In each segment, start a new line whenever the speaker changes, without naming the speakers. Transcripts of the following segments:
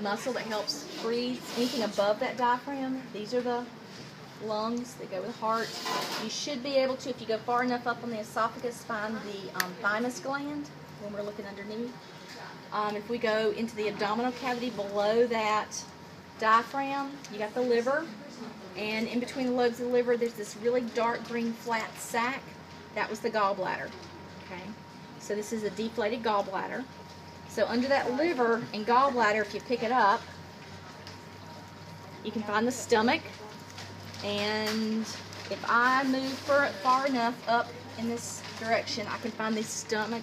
muscle that helps breathe. Anything above that diaphragm, these are the lungs that go with the heart. You should be able to, if you go far enough up on the esophagus, find the thymus gland when we're looking underneath. If we go into the abdominal cavity below that diaphragm, you got the liver, and in between the lobes of the liver there's this really dark green flat sac. That was the gallbladder. Okay, so this is a deflated gallbladder. So under that liver and gallbladder, if you pick it up, you can find the stomach. And if I move far enough up in this direction, I can find the stomach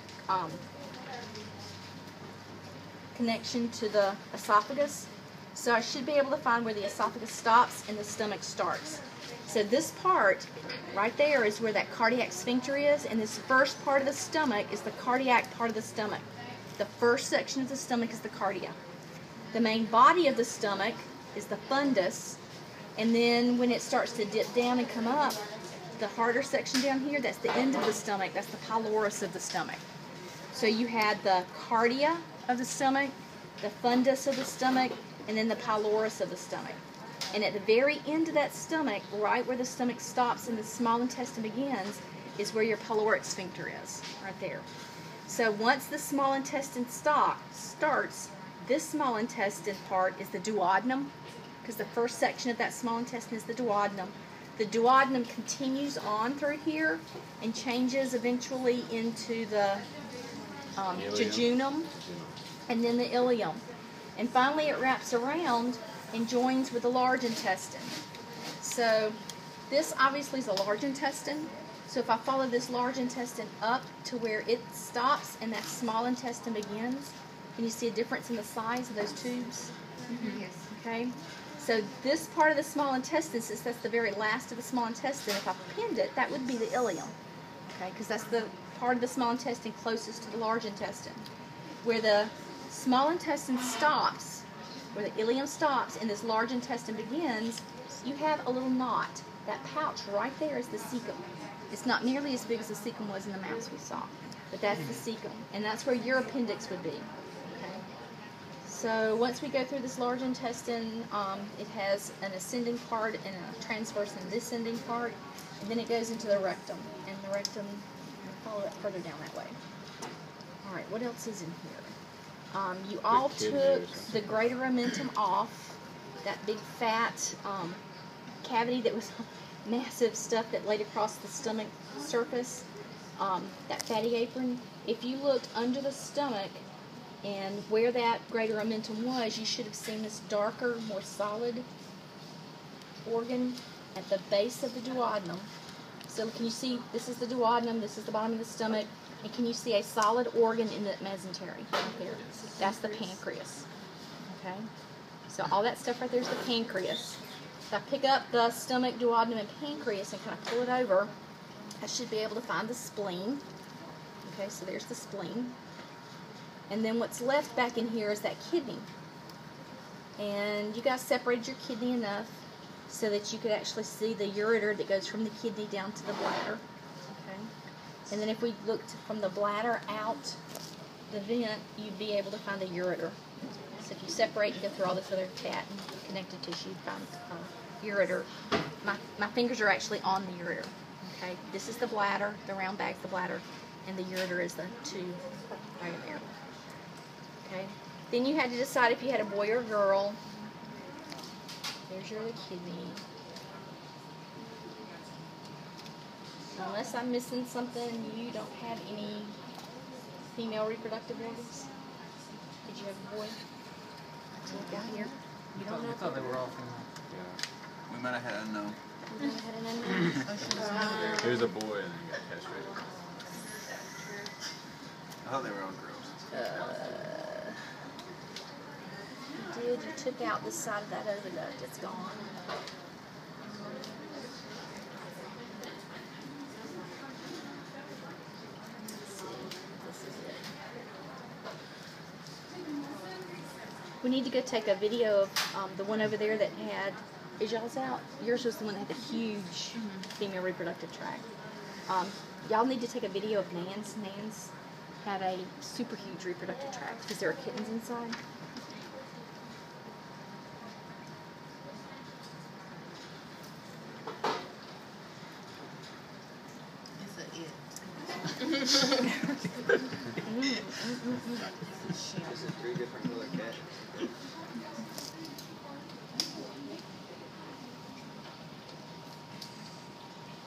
connection to the esophagus. So I should be able to find where the esophagus stops and the stomach starts. So this part right there is where that cardiac sphincter is, and this first part of the stomach is the cardiac part of the stomach. The first section of the stomach is the cardia. The main body of the stomach is the fundus, and then when it starts to dip down and come up, the harder section down here, that's the end of the stomach, that's the pylorus of the stomach. So you had the cardia of the stomach, the fundus of the stomach, and then the pylorus of the stomach. And at the very end of that stomach, right where the stomach stops and the small intestine begins, is where your pyloric sphincter is, right there. So once the small intestine starts, this small intestine part is the duodenum, because the first section of that small intestine is the duodenum. The duodenum continues on through here and changes eventually into the jejunum and then the ileum. And finally it wraps around and joins with the large intestine. So this obviously is a large intestine. So if I follow this large intestine up to where it stops and that small intestine begins, can you see a difference in the size of those tubes? Mm-hmm. Yes. Okay. So this part of the small intestine, since that's the very last of the small intestine, if I pinned it, that would be the ileum. Okay, because that's the part of the small intestine closest to the large intestine. Where the small intestine stops, where the ileum stops and this large intestine begins, you have a little knot. That pouch right there is the cecum. It's not nearly as big as the cecum was in the mouse we saw, but that's the cecum, and that's where your appendix would be. Okay. So once we go through this large intestine, it has an ascending part and a transverse and descending part, and then it goes into the rectum, and the rectum, follow it further down that way. All right, what else is in here? You all took the greater omentum off, that big fat cavity that was massive stuff that laid across the stomach surface, that fatty apron. If you looked under the stomach and where that greater omentum was, you should have seen this darker, more solid organ at the base of the duodenum. So can you see, this is the duodenum, this is the bottom of the stomach, and can you see a solid organ in the mesentery right there? That's the pancreas. Okay? So all that stuff right there is the pancreas. If I pick up the stomach, duodenum, and pancreas and kind of pull it over, I should be able to find the spleen. Okay, so there's the spleen. And then what's left back in here is that kidney. And you guys separated your kidney enough so that you could actually see the ureter that goes from the kidney down to the bladder. Okay. And then if we looked from the bladder out the vent, you'd be able to find the ureter. So if you separate and go through all this other fat and connective tissue, you'd find ureter. My fingers are actually on the ureter. Okay. This is the bladder, the round bag's the bladder, and the ureter is the tube right there. Okay. Then you had to decide if you had a boy or a girl. There's your kidney. Unless I'm missing something, you don't have any female reproductive organs. Did you have a boy? Look out here. You don't know.
I thought they were all female.
Yeah. We might have had an unknown.
We might have had an unknown.
There's a boy and then he got castrated.
I thought they were all girls.
You did. You took out this side of that oviduct. It's gone. Let's see. This is it. We need to go take a video of the one over there that had, is y'all's out? Yours was the one that had the huge female reproductive tract. Y'all need to take a video of Nan's. Nan's have a super huge reproductive tract because there are kittens inside.
This is 3 different color cat.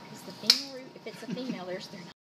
Because the female root, if it's a female, there's their